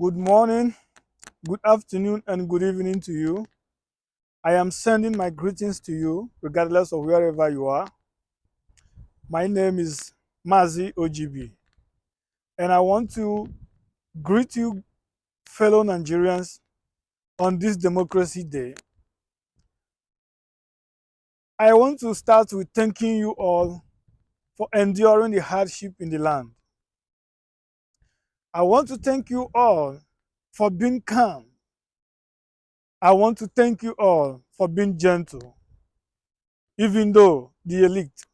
Good morning, good afternoon, and good evening to you. I am sending my greetings to you, regardless of wherever you are. My name is Mazi O.G.B, and I want to greet you, fellow Nigerians, on this Democracy Day. I want to start with thanking you all for enduring the hardship in the land. I want to thank you all for being calm. I want to thank you all for being gentle, even though the elite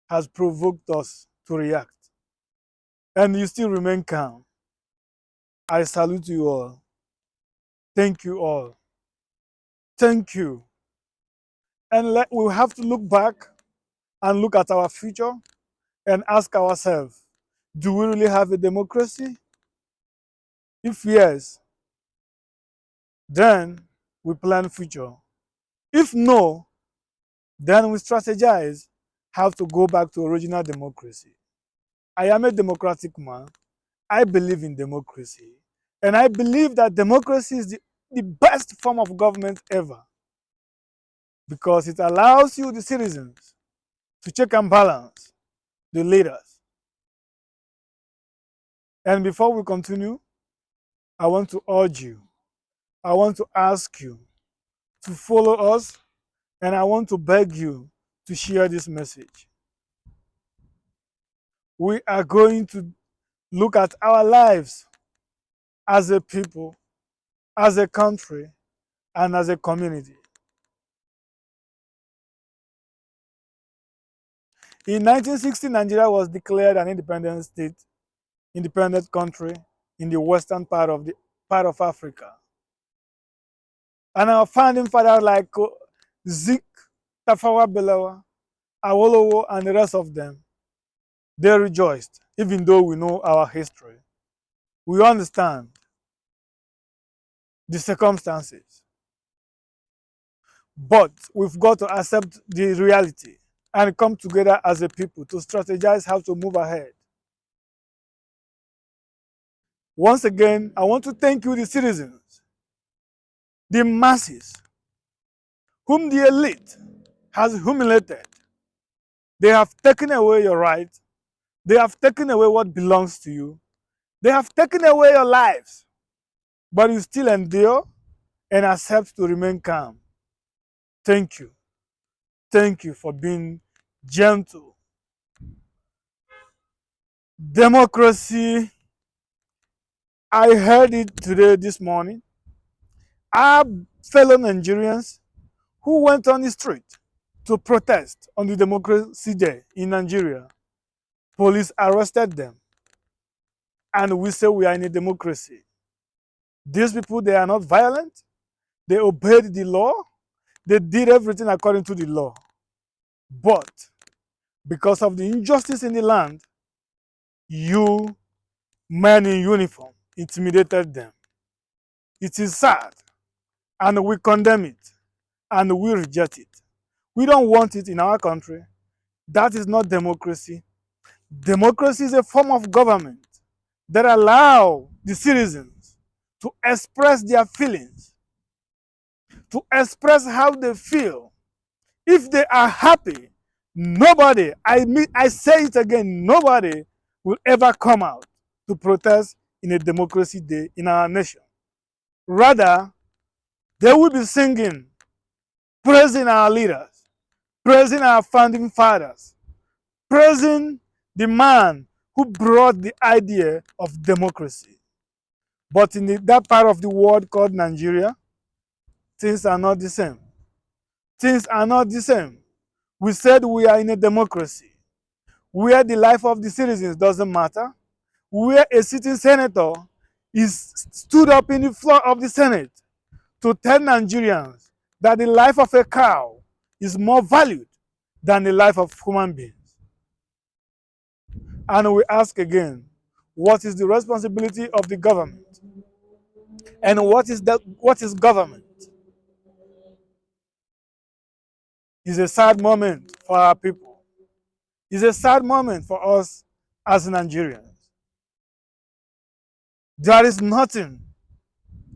has provoked us to react, and you still remain calm. I salute you all. Thank you all. Thank you. And we have to look back and look at our future and ask ourselves, do we really have a democracy? If yes, then we plan future. If no, then we strategize how to go back to original democracy. I am a democratic man. I believe in democracy. And I believe that democracy is the best form of government ever, because it allows you, the citizens, to check and balance the leaders. And before we continue, I want to urge you, I want to ask you to follow us, and I want to beg you to share this message. We are going to look at our lives as a people, as a country, and as a community. In 1960, Nigeria was declared an independent state, independent country in the western part of Africa. And our founding fathers like Zik, Tafawa Balewa, Awolowo, and the rest of them, they rejoiced, even though we know our history. We understand the circumstances. But we've got to accept the reality and come together as a people to strategize how to move ahead. Once again, I want to thank you, the citizens, the masses, whom the elite has humiliated. They have taken away your right. They have taken away what belongs to you. They have taken away your lives, but you still endure and accept to remain calm. Thank you. Thank you for being gentle. Democracy, I heard it today, this morning. Our fellow Nigerians who went on the street to protest on the Democracy Day in Nigeria, police arrested them. And we say we are in a democracy. These people, they are not violent. They obeyed the law. They did everything according to the law. But because of the injustice in the land, you men in uniform intimidated them. It is sad, and we condemn it, and we reject it. We don't want it in our country. That is not democracy. Democracy is a form of government that allows the citizens to express their feelings, to express how they feel. If they are happy, nobody, I say it again, nobody will ever come out to protest in a democracy day in our nation. Rather, they will be singing, praising our leaders, praising our founding fathers, praising the man who brought the idea of democracy. But in that part of the world called Nigeria, things are not the same. Things are not the same. We said we are in a democracy where the life of the citizens doesn't matter, where a sitting senator is stood up in the floor of the Senate to tell Nigerians that the life of a cow is more valued than the life of human beings. And we ask again, what is the responsibility of the government? And what is government? It's a sad moment for our people. It's a sad moment for us as Nigerians. There is nothing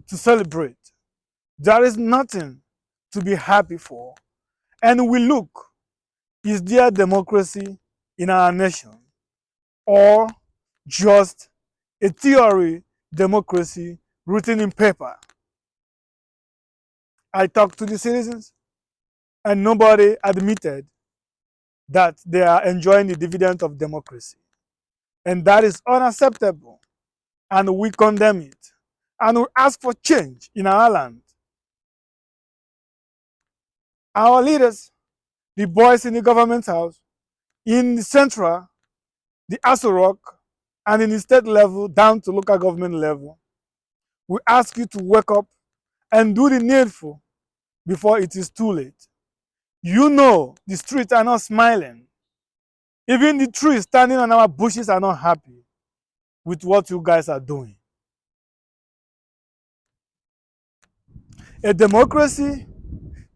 to celebrate. There is nothing to be happy for. And we look, is there democracy in our nation or just a theory democracy written in paper? I talked to the citizens and nobody admitted that they are enjoying the dividend of democracy. And that is unacceptable. And we condemn it. And we ask for change in our land. Our leaders, the boys in the government house, in the central, the Aso Rock, and in the state level down to local government level, we ask you to wake up and do the needful before it is too late. You know the streets are not smiling. Even the trees standing on our bushes are not happy with what you guys are doing. A democracy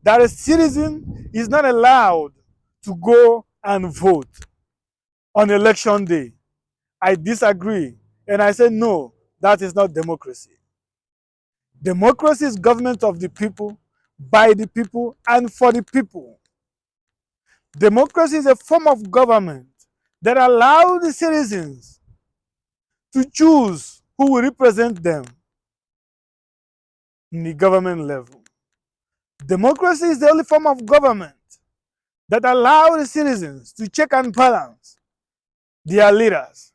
that a citizen is not allowed to go and vote on election day. I disagree. And I say, no, that is not democracy. Democracy is government of the people, by the people, and for the people. Democracy is a form of government that allows the citizens to choose who will represent them in the government level. Democracy is the only form of government that allows the citizens to check and balance their leaders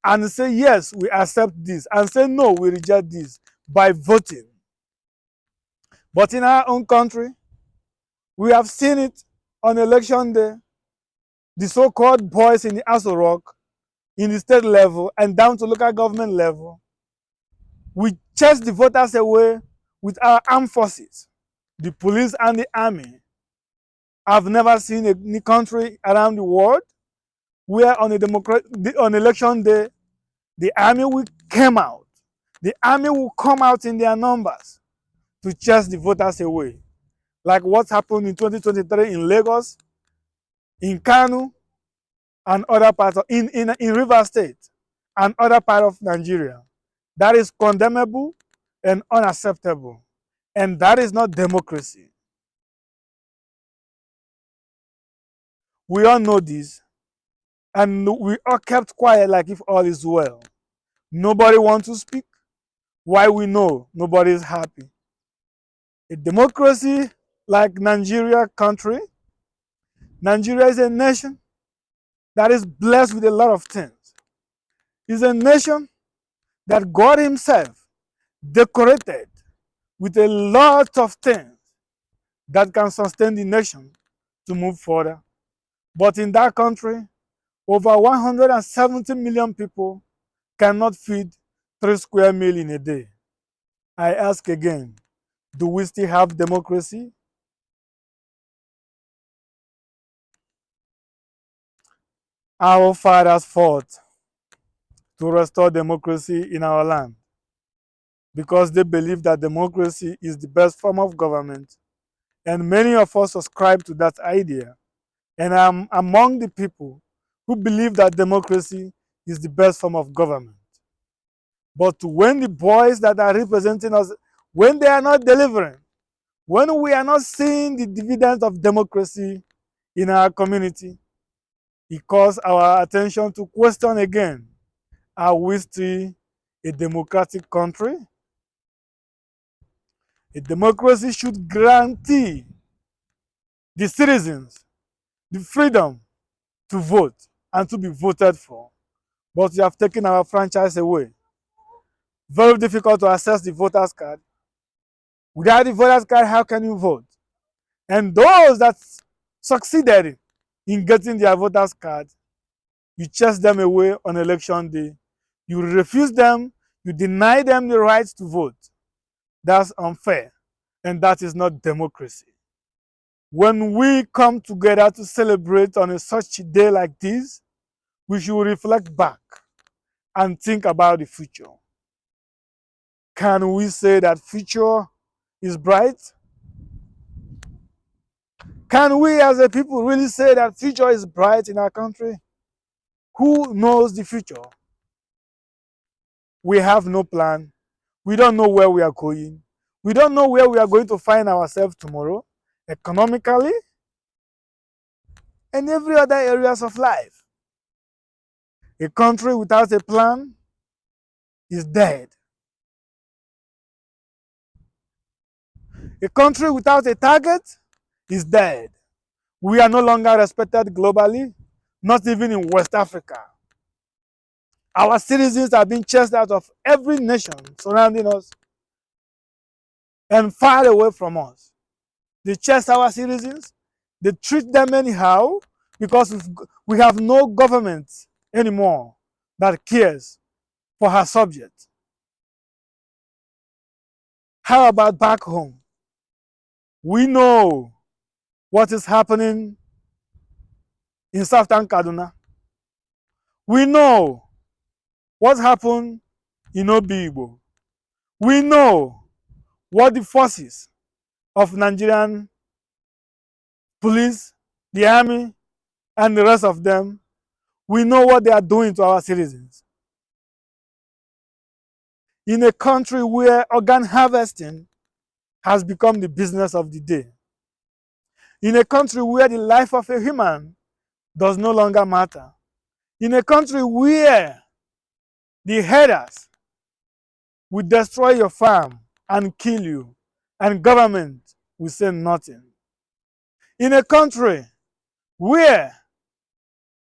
and say, yes, we accept this, and say, no, we reject this by voting. But in our own country, we have seen it on election day, the so-called boys in the Aso Rock, in the state level and down to local government level, we chase the voters away with our armed forces, the police and the army. I've never seen any country around the world where on election day, the army will come out. The army will come out in their numbers to chase the voters away. Like what happened in 2023 in Lagos, in Kano, and other parts of, in River State and other parts of Nigeria. That is condemnable and unacceptable. And that is not democracy. We all know this. And we all kept quiet like if all is well. Nobody wants to speak. Why we know nobody is happy. A democracy like Nigeria country, Nigeria is a nation that is blessed with a lot of things. It's a nation that God himself decorated with a lot of things that can sustain the nation to move further. But in that country, over 170 million people cannot feed 3 square meals in a day. I ask again, do we still have democracy? Our fathers fought to restore democracy in our land because they believe that democracy is the best form of government. And many of us subscribe to that idea. And I'm among the people who believe that democracy is the best form of government. But when the boys that are representing us, when they are not delivering, when we are not seeing the dividends of democracy in our community, it calls our attention to question again, are we still a democratic country? A democracy should guarantee the citizens the freedom to vote and to be voted for. But you have taken our franchise away. Very difficult to access the voters card. Without the voters card, how can you vote? And those that succeeded in getting their voters card, you chase them away on election day. You refuse them, you deny them the rights to vote. That's unfair, and that is not democracy. When we come together to celebrate on such a day like this, we should reflect back and think about the future. Can we say that future is bright? Can we as a people really say that future is bright in our country? Who knows the future? We have no plan. We don't know where we are going. We don't know where we are going to find ourselves tomorrow, economically, and every other areas of life. A country without a plan is dead. A country without a target is dead. We are no longer respected globally, not even in West Africa. Our citizens are being chased out of every nation surrounding us and far away from us. They chase our citizens, they treat them anyhow because we have no government anymore that cares for her subjects. How about back home? We know what is happening in Southern Kaduna. We know what happened in O.G.B. We know what the forces of Nigerian police, the army, and the rest of them, we know what they are doing to our citizens. In a country where organ harvesting has become the business of the day, in a country where the life of a human does no longer matter, in a country where the herders will destroy your farm and kill you, and government will say nothing, in a country where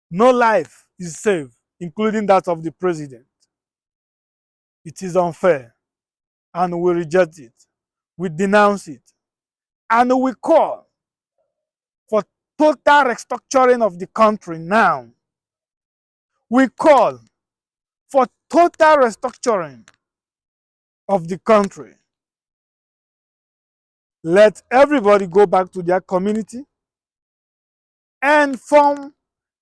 no life is safe, including that of the president, it is unfair, and we reject it, we denounce it, and we call for total restructuring of the country now. We call for total restructuring of the country. Let everybody go back to their community and form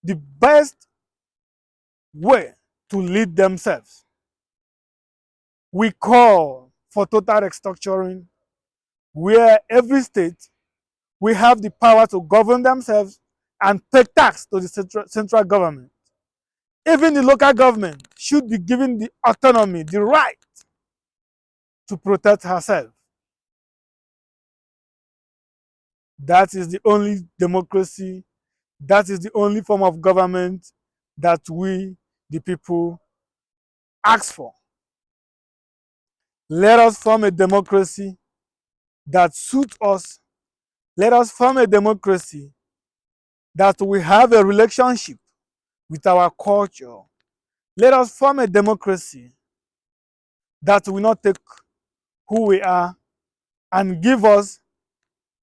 the best way to lead themselves. We call for total restructuring where every state will have the power to govern themselves and pay tax to the central government. Even the local government should be given the autonomy, the right to protect herself. That is the only democracy, that is the only form of government that we, the people, ask for. Let us form a democracy that suits us. Let us form a democracy that we have a relationship with our culture. Let us form a democracy that will not take who we are and give us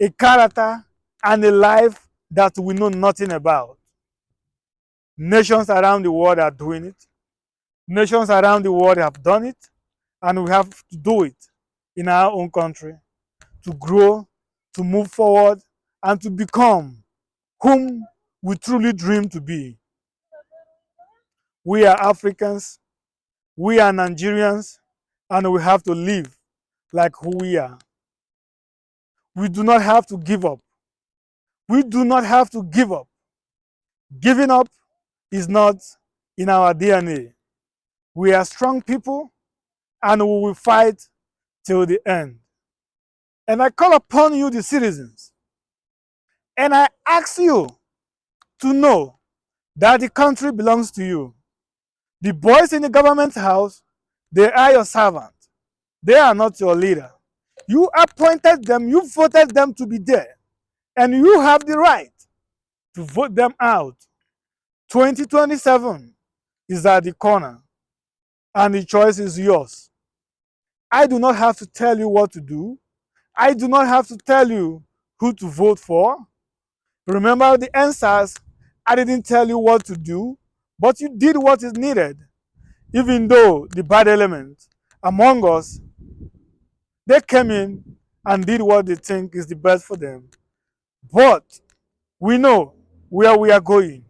a character and a life that we know nothing about. Nations around the world are doing it. Nations around the world have done it, and we have to do it in our own country to grow, to move forward, and to become whom we truly dream to be. We are Africans, we are Nigerians, and we have to live like who we are. We do not have to give up. We do not have to give up. Giving up is not in our DNA. We are strong people, and we will fight till the end. And I call upon you, the citizens, and I ask you to know that the country belongs to you. The boys in the government house, they are your servants. They are not your leader. You appointed them, you voted them to be there, and you have the right to vote them out. 2027 is at the corner, and the choice is yours. I do not have to tell you what to do. I do not have to tell you who to vote for. Remember the answers. I didn't tell you what to do, but you did what is needed. Even though the bad elements among us, they came in and did what they think is the best for them. But we know where we are going,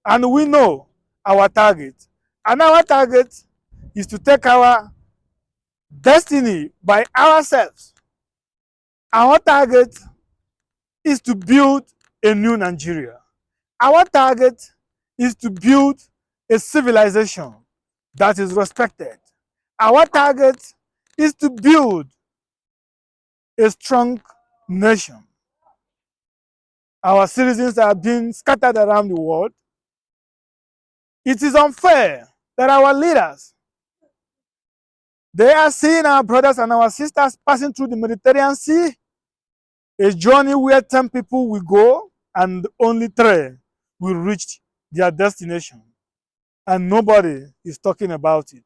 and we know our target. And our target is to take our destiny by ourselves. Our target is to build a new Nigeria. Our target is to build a civilization that is respected. Our target is to build a strong nation. Our citizens are being scattered around the world. It is unfair that our leaders, they are seeing our brothers and our sisters passing through the Mediterranean Sea, a journey where 10 people will go and only 3 will reach their destination. And nobody is talking about it.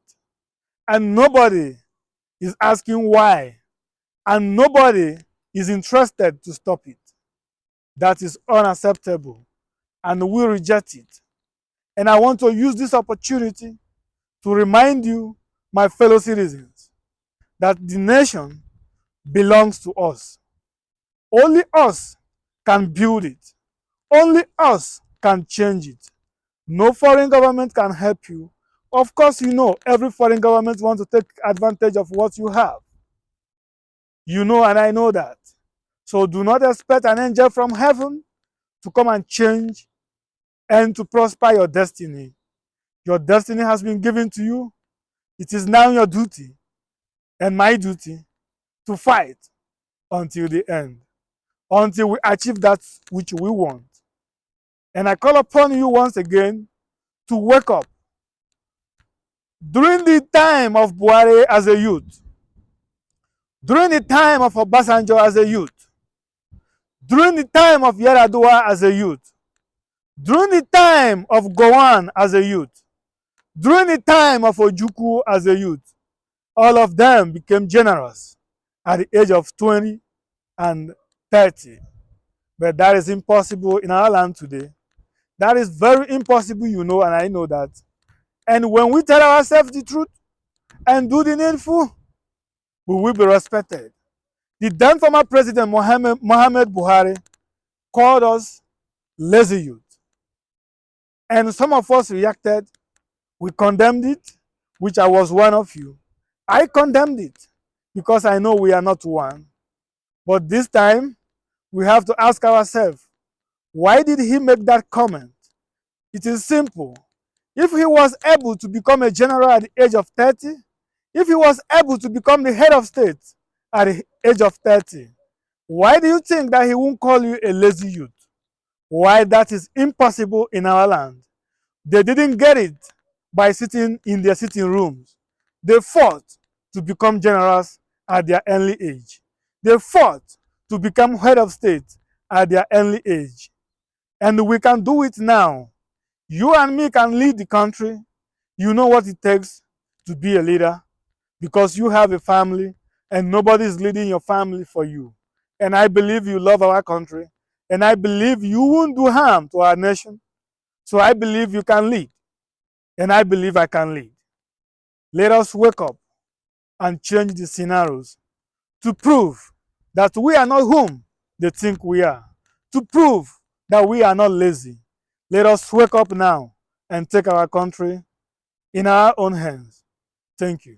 And nobody is asking why. And nobody is interested to stop it. That is unacceptable. And we reject it. And I want to use this opportunity to remind you, my fellow citizens, that the nation belongs to us. Only us can build it. Only us can change it. No foreign government can help you. Of course, you know every foreign government wants to take advantage of what you have. You know, and I know that. So do not expect an angel from heaven to come and change and to prosper your destiny. Your destiny has been given to you. It is now your duty and my duty to fight until the end, until we achieve that which we want. And I call upon you once again to wake up. During the time of Buhari as a youth, during the time of Obasanjo as a youth, during the time of Yaradua as a youth, during the time of Gowon as a youth, during the time of Ojukwu as a youth, all of them became generals at the age of 20 and 30. But that is impossible in our land today. That is very impossible, you know, and I know that. And when we tell ourselves the truth and do the needful, we will be respected. The then former president Mohammed Buhari called us lazy youth. And some of us reacted. We condemned it, which I was one of you. I condemned it because I know we are not one. But this time, we have to ask ourselves, why did he make that comment? It is simple. If he was able to become a general at the age of 30, if he was able to become the head of state at the age of 30, why do you think that he won't call you a lazy youth? Why that is impossible in our land? They didn't get it by sitting in their sitting rooms. They fought to become generals at their early age. They fought to become head of state at their early age. And we can do it now. You and me can lead the country. You know what it takes to be a leader because you have a family and nobody is leading your family for you. And I believe you love our country. And I believe you won't do harm to our nation. So I believe you can lead. And I believe I can lead. Let us wake up and change the scenarios to prove that we are not whom they think we are. To prove that we are not lazy. Let us wake up now and take our country in our own hands. Thank you.